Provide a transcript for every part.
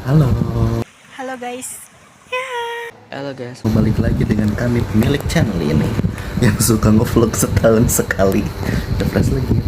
Halo, Halo guys. Halo guys, balik lagi dengan kami pemilik channel ini yang suka ngevlog setahun sekali. Refresh lagi.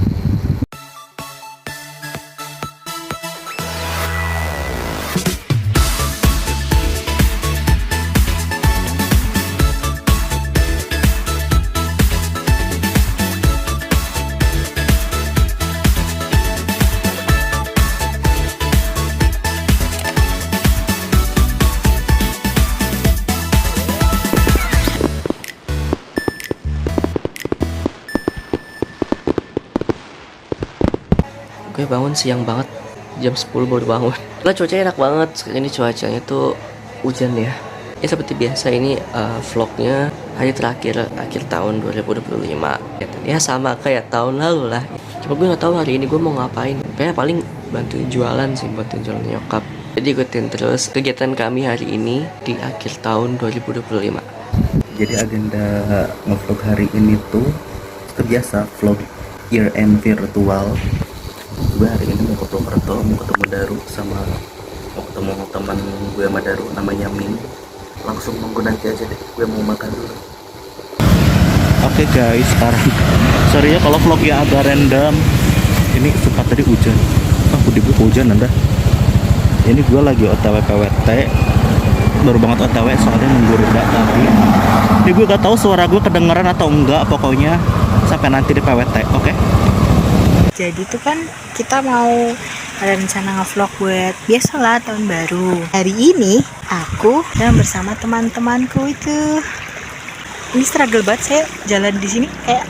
gue bangun siang banget, jam 10 baru bangun. Lah cuacanya enak banget, ini cuacanya tuh hujan ya. Ya seperti biasa ini vlognya hari terakhir akhir tahun 2025. Ya sama kayak tahun lalu lah. Cuma gue nggak tahu hari ini gue mau ngapain. Kayak paling bantuin jualan sih, bantuin jualan nyokap. Jadi ikutin terus kegiatan kami hari ini di akhir tahun 2025. Jadi agenda ngevlog hari ini tuh seperti biasa vlog year end virtual. Gue hari ini mau ke Purwokerto, mau ketemu Daru sama mau ketemu teman gue sama Daru namanya Min. Langsung nunggu nanti aja deh, gue mau makan dulu. Oke guys, sekarang sorry ya kalau vlognya agak random. Ini sempat tadi hujan. Udah gue hujan anda. Ini gue lagi OTW PWT. Baru banget OTW soalnya nunggu reda tadi. Ini gue gak tahu suara gue kedengeran atau enggak, pokoknya sampai nanti di PWT, oke? Jadi tuh kan kita mau ada rencana ngevlog buat biasalah tahun baru. Hari ini aku dan bersama teman-temanku itu. Ini struggle banget saya jalan di sini kayak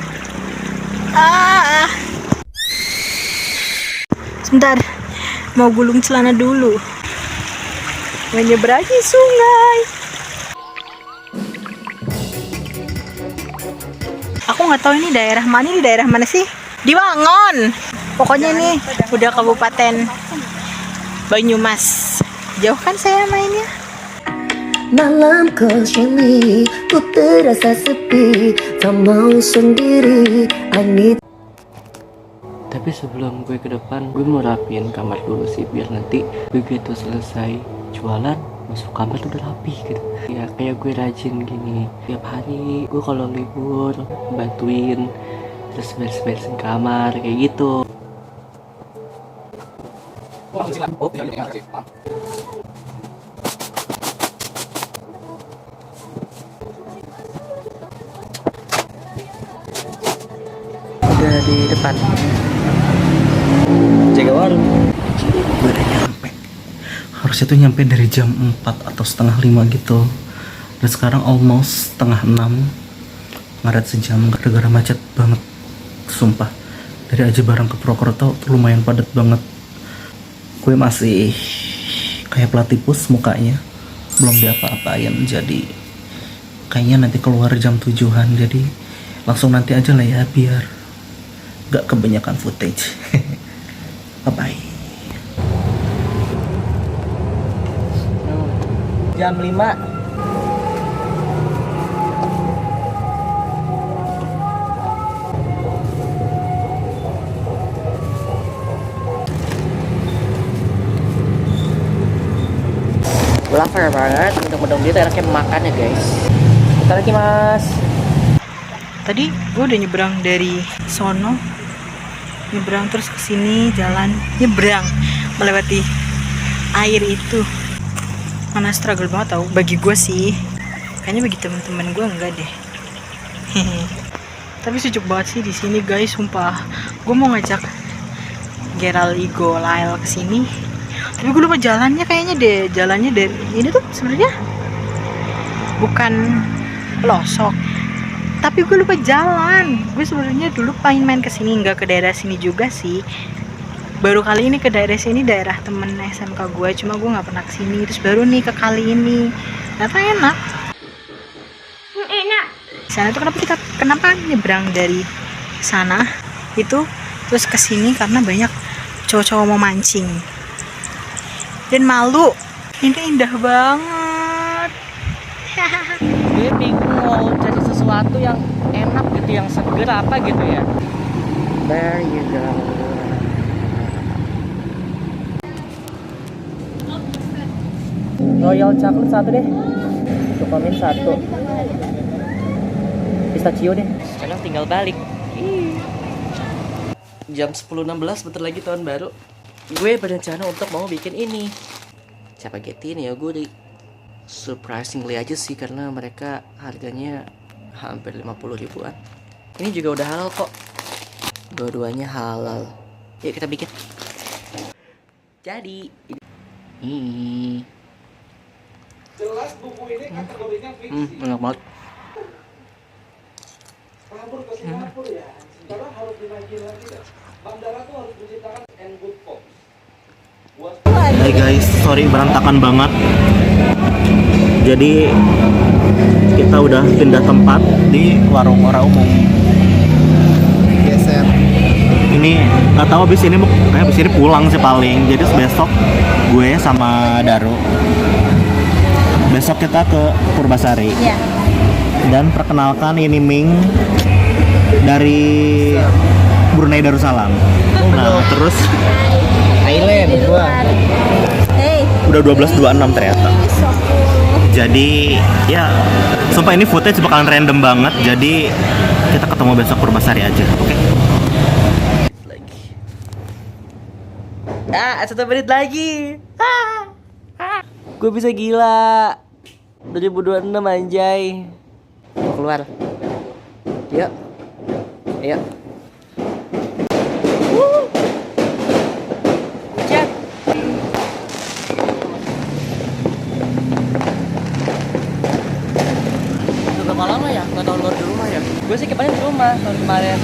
Sebentar, mau gulung celana dulu. Menyeberangi sungai. Aku nggak tahu ini daerah mana, di daerah mana sih? Di Wangon. Pokoknya nih udah Kabupaten Banyumas. Jauh kan saya mainnya. Malam kosong ku terasa sepi, tak mau sendiri. I need. Tapi sebelum gue ke depan, gue mau rapiin kamar dulu sih, biar nanti begitu selesai jualan masuk kamar tuh udah rapi gitu. Ya kayak gue rajin gini tiap hari, gue kalau libur bantuin terus beres-beresin kamar kayak gitu. Udah di depan jaga warung. Gue udah nyampe. Harusnya tuh nyampe dari jam 4 atau setengah 5 gitu. Dan sekarang almost setengah 6. Ngaret sejam gara-gara macet banget. Sumpah, dari aja barang ke Purwokerto lumayan padat banget. Gue masih kayak platipus mukanya, belum diapa-apain. Jadi kayaknya nanti keluar jam 7-an. Jadi langsung nanti aja lah ya, biar gak kebanyakan footage. Bye-bye. Jam 5. Lapar banget, mudah-mudahan dia enaknya makan ya guys. Bentar lagi mas. Tadi gue udah nyebrang dari sono, nyebrang terus ke sini, jalan nyebrang melewati air itu. Mana struggle banget tau bagi gue sih. Kayaknya bagi temen-temen gue enggak deh. Tapi sejuk banget sih di sini guys, sumpah. Gue mau ngajak Gerald, Igo, Lyle ke sini. Tapi gue lupa jalannya kayaknya deh. Jalannya dari ini tuh sebenarnya bukan pelosok. Tapi gue lupa jalan. Gue sebenarnya dulu pengen main ke sini, nggak ke daerah sini juga sih. Baru kali ini ke daerah sini, daerah temen SMK gue. Cuma gue nggak pernah kesini. Terus baru nih ke kali ini. Ternyata enak. Enak. Sana tuh kenapa nyebrang dari sana itu terus ke sini karena banyak cowok-cowok mau mancing. Dan malu. Ini indah banget. Gue bingung mau cari sesuatu yang enak gitu, yang seger apa gitu ya. There you go. Royal chocolate satu deh. Cokomin satu. Pistachio deh. Sekarang tinggal balik. Jam 10.16 bentar lagi tahun baru. Gue berencana untuk mau bikin ini. Spaghetti ini ya gue di surprisingly aja sih karena mereka harganya hampir 50 ribuan. Ini juga udah halal kok. Dua-duanya halal. Yuk kita bikin. Jadi ini Jelas buku ini kategorinya fiksi. enak banget. Kabur ke Singapura ya. Sekarang harus dinagih lagi dah. Bandara tuh harus menciptakan and good cops. Hai guys, sorry berantakan banget. Jadi kita udah pindah tempat di warung orang umum. Geser. Ini nggak tahu abis ini pulang sih paling. Jadi besok gue sama Daru. Besok kita ke Purbasari. Iya. Dan perkenalkan ini Ming dari Brunei Darussalam. Nah, terus Thailand gua. Hey. Udah 12.26 ternyata. Jadi ya sumpah ini footage bakalan random banget. Jadi kita ketemu besok Purbasari aja. Oke. Lagi. 1 menit lagi. Gue bisa gila. 2026 anjay. Mau keluar. Yuk. Ayo. Hujan. Berapa lama ya? Nggak tahun baru di rumah ya? Gue sih kemarin di rumah tahun kemarin.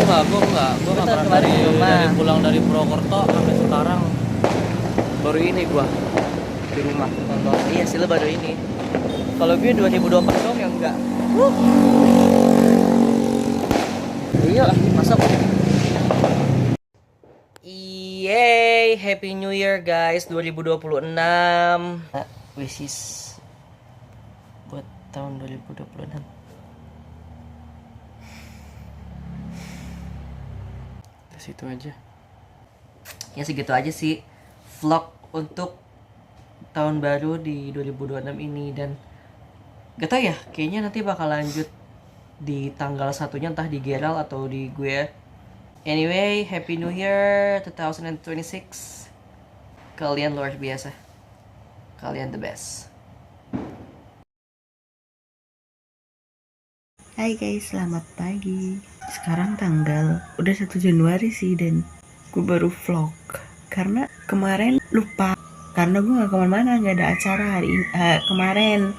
Gue nggak pernah kemarin di rumah. dari pulang dari Purwokerto sampai sekarang. Baru ini gua di rumah nonton. Iya sih lo baru ini. Kalau gue 2024 dong yang enggak. Iya masuk. Yeay, Happy New Year guys 2026. Wishes buat tahun 2026. Ke situ aja. Ya segitu aja sih vlog untuk tahun baru di 2026 ini dan gak tau ya kayaknya nanti bakal lanjut di tanggal satunya entah di Geral atau di gue. Anyway, Happy New Year 2026. Kalian luar biasa. Kalian the best. Hai guys, selamat pagi. Sekarang tanggal udah 1 Januari sih dan gue baru vlog karena kemarin lupa karena gue nggak kemana-mana, nggak ada acara hari ini, kemarin.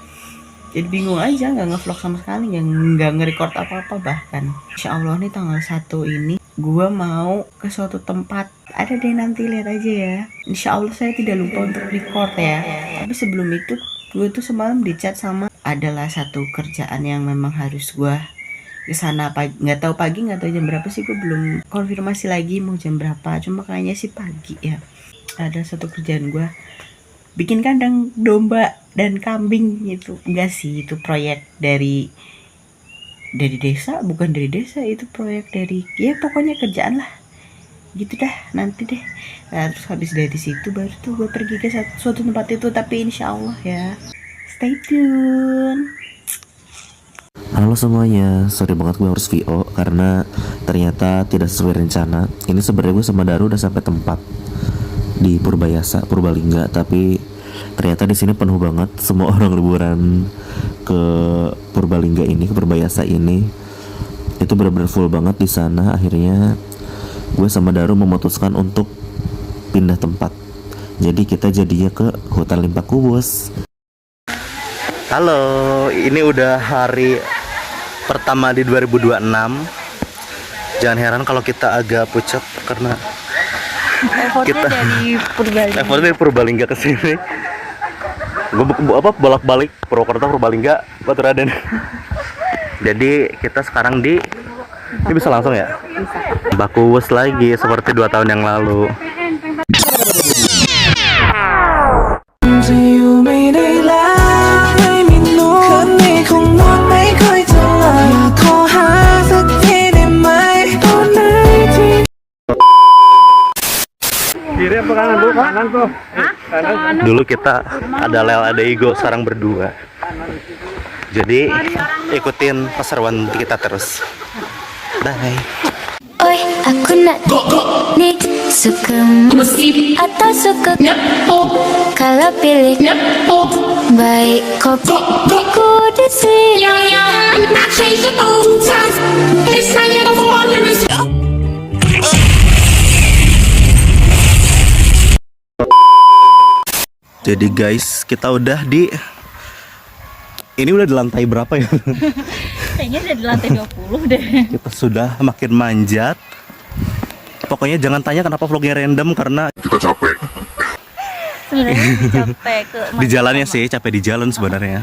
Jadi bingung aja, nggak ngevlog sama sekali, nggak nge-record apa-apa bahkan. Insya Allah nih tanggal 1 ini gue mau ke suatu tempat. Ada deh nanti lihat aja ya. Insya Allah saya tidak lupa untuk record ya. Tapi sebelum itu gue tuh semalam di chat sama adalah satu kerjaan yang memang harus gue kesana pagi. Nggak tahu pagi, nggak tahu jam berapa sih, gue belum konfirmasi lagi mau jam berapa. Cuma kayaknya sih pagi ya. Ada satu kerjaan gue bikin kandang domba dan kambing gitu. Enggak sih, itu proyek dari desa, bukan dari desa, itu proyek dari ya pokoknya kerjaan lah gitu dah, nanti deh. Nah, terus habis dari situ baru tuh gue pergi ke suatu tempat itu, tapi insya Allah ya stay tune. Halo semuanya, sorry banget gue harus VO karena ternyata tidak sesuai rencana. Ini sebenarnya gue sama Daru udah sampai tempat di Purbalingga, tapi ternyata di sini penuh banget. Semua orang liburan ke Purbalingga ini, ke Purbayasa ini, itu benar-benar full banget di sana. Akhirnya gue sama Daru memutuskan untuk pindah tempat. Jadi kita jadinya ke Hotel Limpa Kubus. Halo, ini udah hari pertama di 2026. Jangan heran kalau kita agak pucat karena Effortnya dari Purbalingga. effortnya dari Purbalingga ke sini. Gue bolak-balik Purwokerto Purbalingga Batu Raden. Jadi kita sekarang ini bisa langsung ya? Bisa. Bakuwus lagi seperti 2 tahun yang lalu. Kiri apa kanan bu? Kanan. Dulu kita ada Lel, ada Igo, sekarang berdua. Jadi ikutin keseruan kita terus. Bye. Oi, aku nak nih suka musik atau suka kalau pilih baik kopiku di sini. Jadi guys, kita udah ini udah di lantai berapa ya? Kayaknya udah di lantai 20 deh. Kita sudah makin manjat. Pokoknya jangan tanya kenapa vlognya random, karena Sebenarnya capek ke di jalannya sih, capek di jalan sebenarnya.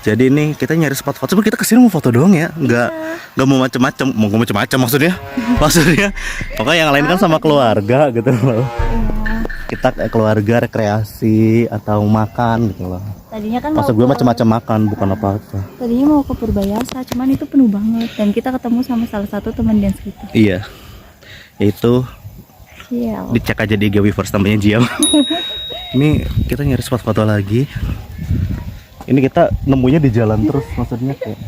Jadi ini kita nyari spot-foto, cuma kita kesini mau foto doang ya, nggak mau macem-macem maksudnya. Pokoknya yang lain kan sama keluarga gitu loh. Kita keluarga rekreasi atau makan gitu loh. Tadinya kan Maksud gue macam-macam makan, bukan apa-apa. Tadinya mau ke Purbayasa, cuman itu penuh banget. Dan kita ketemu sama salah satu teman dance kita. Iya, yaitu Iya. dicek aja di Weverse, namanya Jiam. Ini kita nyari spot foto lagi. Ini kita nemunya di jalan terus, maksudnya kayak,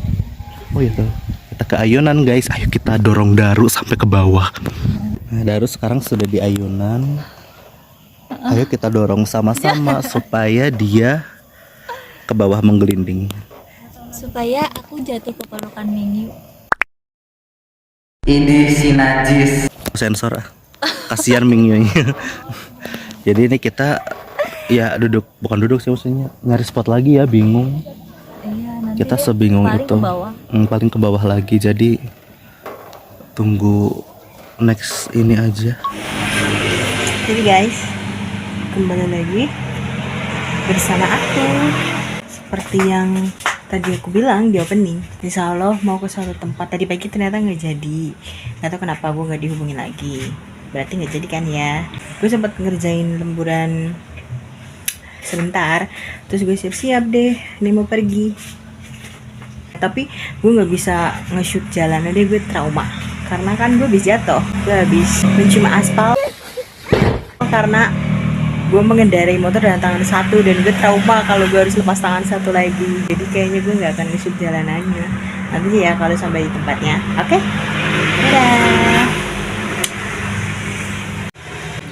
oh iya tuh, kita ke ayunan guys. Ayo kita dorong Daru sampai ke bawah. Nah, Daru sekarang sudah di ayunan. Ayo kita dorong sama-sama supaya dia ke bawah menggelinding. Supaya aku jatuh ke pelukan Mingyu. Ini si najis. Sensor ah. Kasihan Mingyunya. Jadi ini kita ya bukan duduk sih, maksudnya nyari spot lagi ya, bingung. Iya, nanti Kita sebingung paling itu. ke bawah. Paling ke bawah lagi. Jadi tunggu next ini aja. Jadi guys, kembali lagi bersama aku. Seperti yang tadi aku bilang di opening, insya Allah mau ke suatu tempat. Tadi pagi ternyata nggak jadi, nggak tahu kenapa gue nggak dihubungin lagi. Berarti nggak jadi kan ya. Gue sempat ngerjain lemburan sebentar, terus gue siap-siap deh, ini mau pergi. Tapi gue nggak bisa nge-shoot jalan deh, gue trauma karena kan gue habis jatuh, gue habis mencium aspal karena gue mengendarai motor dengan tangan satu, dan gue trauma kalau gue harus lepas tangan satu lagi. Jadi kayaknya gue nggak akan nge-shoot jalanannya nanti ya kalau sampai di tempatnya. Oke? Dadah.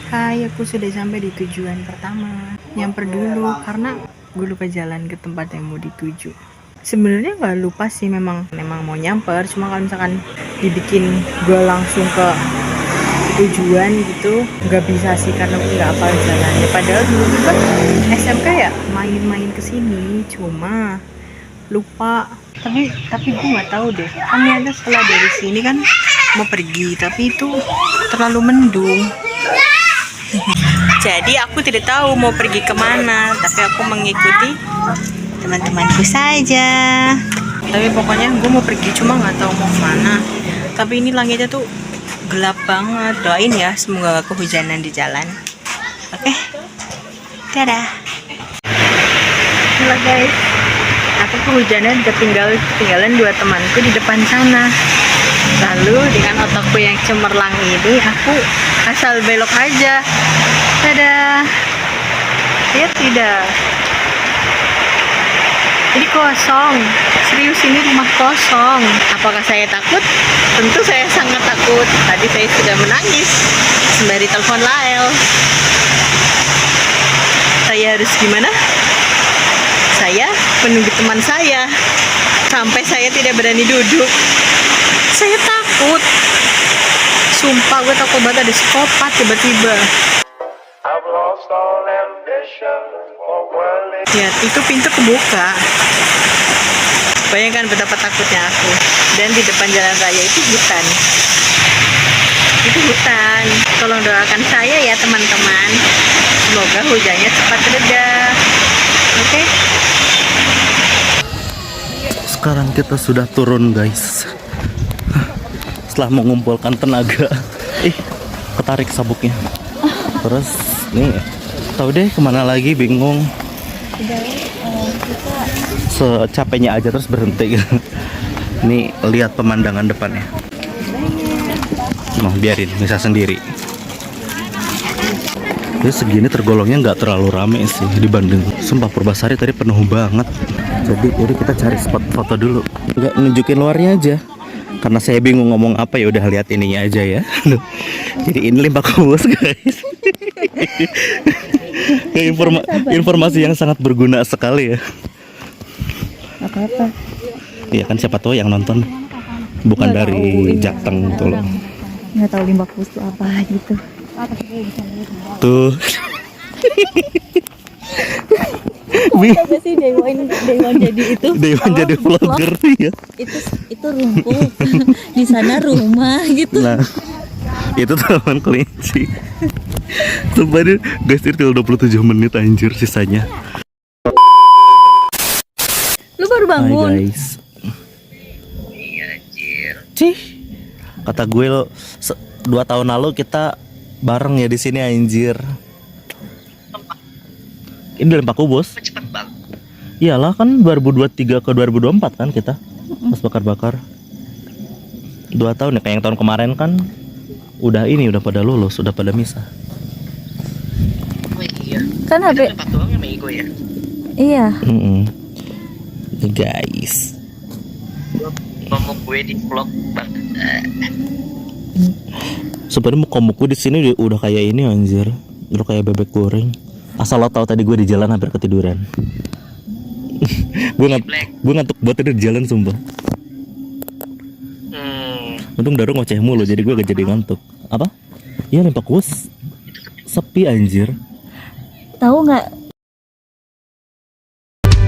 Hai, aku sudah sampai di tujuan pertama. Nyamper dulu karena gue lupa jalan ke tempat yang mau dituju. Sebenarnya nggak lupa sih, memang mau nyamper. Cuma kalau misalkan dibikin gue langsung ke tujuan gitu nggak bisa sih, karena gue nggak hafal jalannya. Padahal dulu kan SMK ya main-main kesini, cuma lupa. Tapi gue nggak tahu deh, kan ternyata setelah dari sini kan mau pergi, tapi itu terlalu mendung. Jadi aku tidak tahu mau pergi kemana, tapi aku mengikuti teman-temanku saja. Tapi pokoknya gue mau pergi, cuma nggak tahu mau kemana. Tapi ini langitnya tuh gelap banget. Doain ya semoga gak kehujanan di jalan. Oke, dadah. Halo guys, aku kehujanan, ketinggalan dua temanku di depan sana. Lalu dengan otakku yang cemerlang ini, aku asal belok aja. Dadah. Lihat tidak, ini kosong. Serius, ini rumah kosong. Apakah saya takut? Tentu saya sangat takut. Tadi saya sudah menangis sembari telepon Lael. Saya harus gimana? Saya menunggu teman saya sampai saya tidak berani duduk. Saya takut. Sumpah gue takut banget ada psikopat tiba-tiba. Lihat, itu pintu kebuka. Bayangkan betapa takutnya aku. Dan di depan jalan raya itu hutan. Itu hutan. Tolong doakan saya ya teman-teman. Semoga hujannya cepat reda. Oke? Sekarang kita sudah turun guys. Setelah mengumpulkan tenaga, ketarik sabuknya. Terus nih, tahu deh kemana lagi, bingung. Secapeknya aja terus berhenti. Nih lihat pemandangan depannya. Mau biarin bisa sendiri. Jadi segini tergolongnya nggak terlalu rame sih dibanding sumpah Purbasari tadi penuh banget. Jadi kita cari spot foto dulu. Nggak nunjukin luarnya aja. Karena saya bingung ngomong apa ya udah lihat ininya aja ya. Jadi ini Limpa Kuwus guys. Informasi yang sangat berguna sekali ya. Apa-apa. Iya kan siapa tahu yang nonton bukan dari Jateng gitu loh. Nggak tahu Limpa Kuwus itu apa gitu. Tuh. Apa sih Dewan jadi itu? Dewan jadi vlogger ya. Itu rumput. Di sana rumah gitu. Nah, itu Taman Kelinci. Sumpah deh, guys, ini tinggal 27 menit anjir sisanya. Lu baru bangun. Hai guys. Iya anjir. Cih. Kata gue lo 2 tahun lalu kita bareng ya di sini anjir. Ini dari Limpa Kuwus. Cepet banget. Iyalah kan 2023 ke 2024 kan kita pas bakar-bakar. 2 tahun ya, kayak yang tahun kemarin kan udah pada lulus, udah pada misah. Oh iya. Kan HP. Patuangnya sama Igo ya. Iya. Nih guys. Ngomong gue di vlog banget. Sebenarnya komukku di sini udah kayak ini anjir, udah kayak bebek goreng. Asal lo tahu tadi gue di jalan hampir ketiduran. gue ngantuk buat tidur di jalan sumpah. Untung Daru ngoceh mulu jadi gue gak jadi ngantuk. Apa? Iya Limpa Kuwus sepi anjir. Tahu nggak?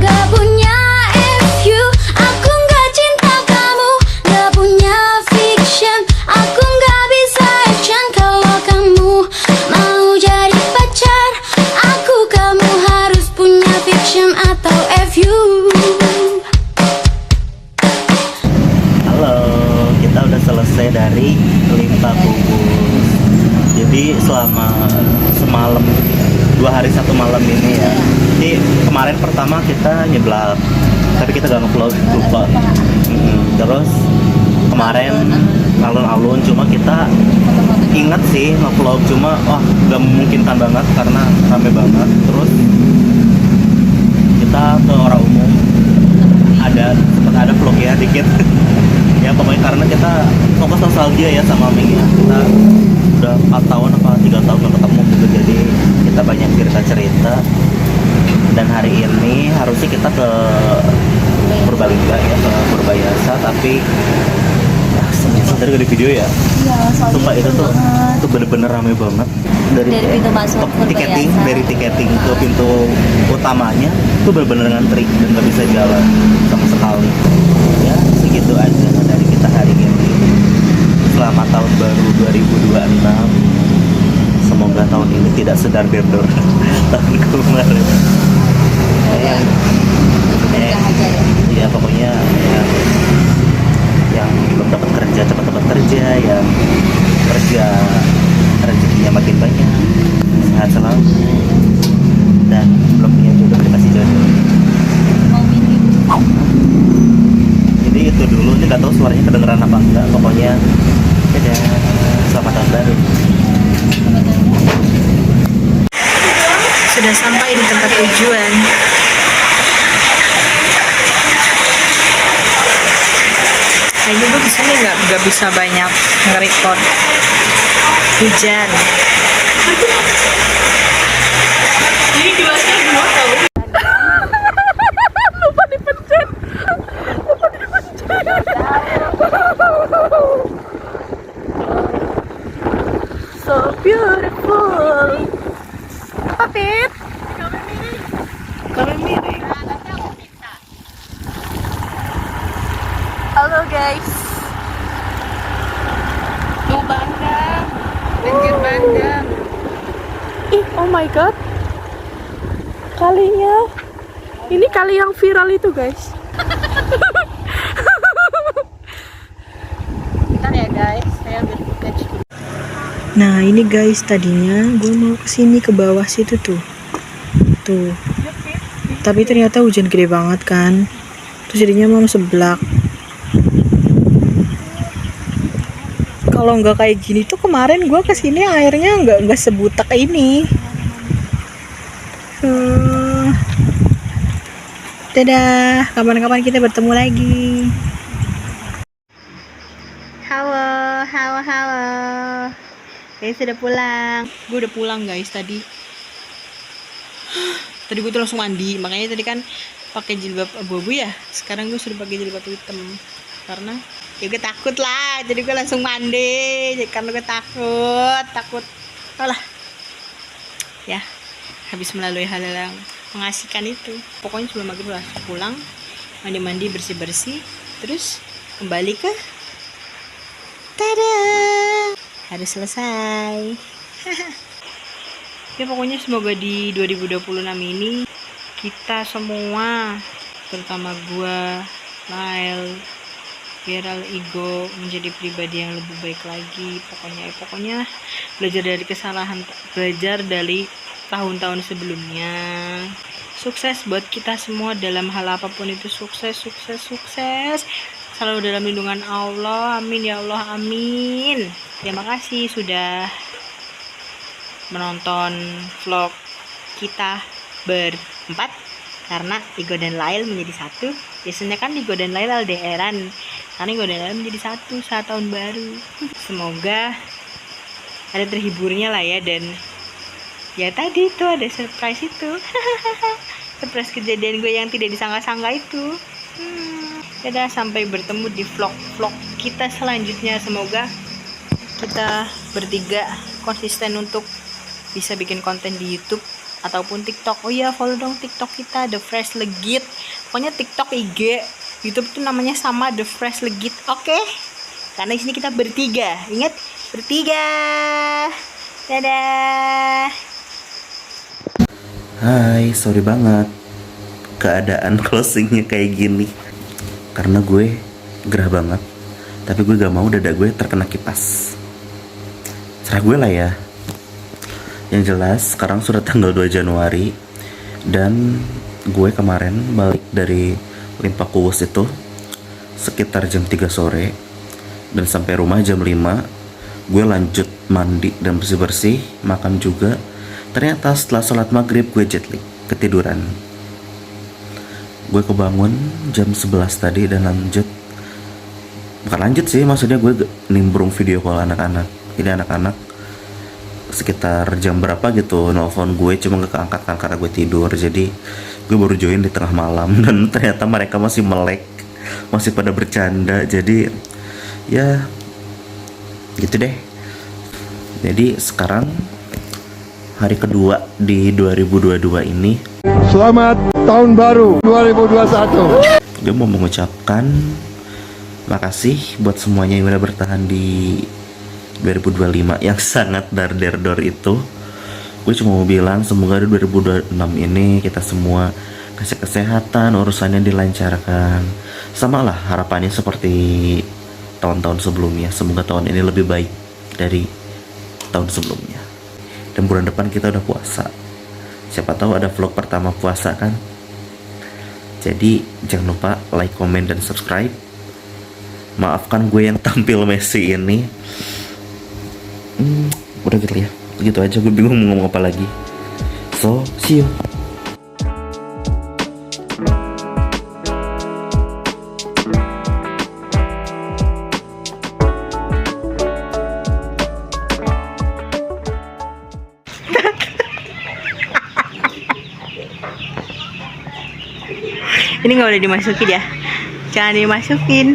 Gak punya FU, aku gak cinta kamu. Gak punya fiction, aku gak bisa action. Kalau kamu mau jadi pacar aku, kamu harus punya fiction atau FU. Halo, kita udah selesai dari Limpa Kuwus. Jadi selama semalam 2 hari 1 malam ini ya. Jadi kemarin pertama kita nyeblak, tapi kita gak nge-vlog, lupa. Terus kemarin alun-alun, cuma kita ingat sih nge-vlog, cuma wah gak memungkinkan banget karena rame banget. Terus kita ke orang umum, sempat ada vlog ya dikit. Ya pokoknya karena kita fokus nostalgia ya sama Ming ya. Kita udah 4 tahun apa 3 tahun gak ketemu gitu, jadi kita banyak cerita-cerita. Dan hari ini harusnya kita ke Purbalingga ya, ke Purbayasa, tapi ya, tadi di video ya. Iya, Sumpah itu tuh bener-bener rame banget dari pintu masuk tiketing, Purbayasa. dari tiketing ke pintu utamanya tuh bener-bener ngantri dan nggak bisa jalan sama sekali. Ya segitu aja dari kita hari ini. Selamat tahun baru 2026. Semoga tahun ini tidak sedar-derdor tahun kemarin. Ya pokoknya yang belum dapat kerja cepat dapat kerja, yang kerja rezekinya makin banyak, sehat selalu, dan belum punya jodoh dikasih jodoh. Mau minum. Jadi itu dulu, ini nggak tahu suaranya kedengeran apa enggak. Pokoknya dadah, selamat tahun baru. Sudah sampai di tempat tujuan. Kayaknya gue disini nggak bisa banyak nge-record. Hujan. Ini gelasnya 2 tau. Lupa dipencet. So beautiful. Papit. Kami miring. Halo guys. Tuh bandang. Banjir bandang. Ih, oh my god. Kalinya. Ini kali yang viral itu guys. Bentar ya guys, saya ambil footage. Nah ini guys, tadinya gue mau kesini ke bawah situ tuh. Tapi ternyata hujan gede banget kan. Terus jadinya mau seblak. Kalau nggak kayak gini tuh kemarin gue kesini airnya nggak sebutak ini. Dadah, kapan-kapan kita bertemu lagi. Halo, halo, halo. Guys, sudah pulang. Gue udah pulang guys tadi. Tadi gue tuh langsung mandi, makanya tadi kan pakai jilbab abu-abu ya. Sekarang gue sudah pakai jilbab hitam karena ya gue takut lah. Jadi gue langsung mandi. Jadi karena gue takut. Alah. Ya, habis melalui hal yang mengasihkan itu. Pokoknya sebelum maghrib langsung pulang, mandi-mandi, bersih-bersih, terus kembali ke tada, harus selesai. Ya pokoknya semoga di 2026 ini kita semua, terutama gua, Lael, Geral, Igo, menjadi pribadi yang lebih baik lagi. Pokoknya belajar dari kesalahan, belajar dari tahun-tahun sebelumnya. Sukses buat kita semua dalam hal apapun itu. Sukses. Selalu dalam lindungan Allah. Amin ya Allah, amin. Terima kasih sudah menonton vlog kita berempat, karena Igo dan Lail menjadi satu. Biasanya kan Igo dan Lail LDRan, karena Igo dan Lail menjadi satu saat tahun baru. Semoga ada terhiburnya lah ya. Dan ya tadi itu ada surprise itu. Surprise kejadian gue yang tidak disangka-sangka itu. Dadah, sampai bertemu di vlog kita selanjutnya. Semoga kita bertiga konsisten untuk bisa bikin konten di YouTube ataupun TikTok. Oh iya, follow dong TikTok kita, The Fresh Legit. Pokoknya TikTok, IG, YouTube tuh namanya sama, The Fresh Legit. Oke? Karena di sini kita bertiga. Ingat, bertiga. Dadah. Hai, sorry banget keadaan closingnya kayak gini karena gue gerah banget, tapi gue gak mau dada gue terkena kipas. Serah gue lah ya. Yang jelas sekarang sudah tanggal 2 Januari dan gue kemarin balik dari Limpa Kuwus itu sekitar jam 3 sore dan sampai rumah jam 5. Gue lanjut mandi dan bersih-bersih, makan juga. Ternyata setelah sholat maghrib gue jet lag, ketiduran. Gue kebangun jam 11 tadi dan bukan lanjut sih, maksudnya gue nimbrung video call anak-anak. Ini anak-anak sekitar jam berapa gitu nelfon gue, cuma gak keangkat kan karena gue tidur. Jadi gue baru join di tengah malam dan ternyata mereka masih melek, masih pada bercanda. Jadi ya gitu deh. Jadi sekarang hari kedua di 2022 ini. Selamat tahun baru 2021. Gue mau mengucapkan makasih buat semuanya yang udah bertahan di 2025 yang sangat dar-der-dor itu. Gue cuma mau bilang semoga di 2026 ini kita semua kasih kesehatan, urusannya dilancarkan. Sama lah harapannya seperti tahun-tahun sebelumnya. Semoga tahun ini lebih baik dari tahun sebelumnya. Dan bulan depan kita udah puasa. Siapa tahu ada vlog pertama puasa kan. Jadi jangan lupa like, comment, dan subscribe. Maafkan gue yang tampil Messi ini. Udah gitu ya. Begitu aja, gue bingung mau ngomong apa lagi. So, see you. Ini nggak boleh dimasukin ya, jangan dimasukin.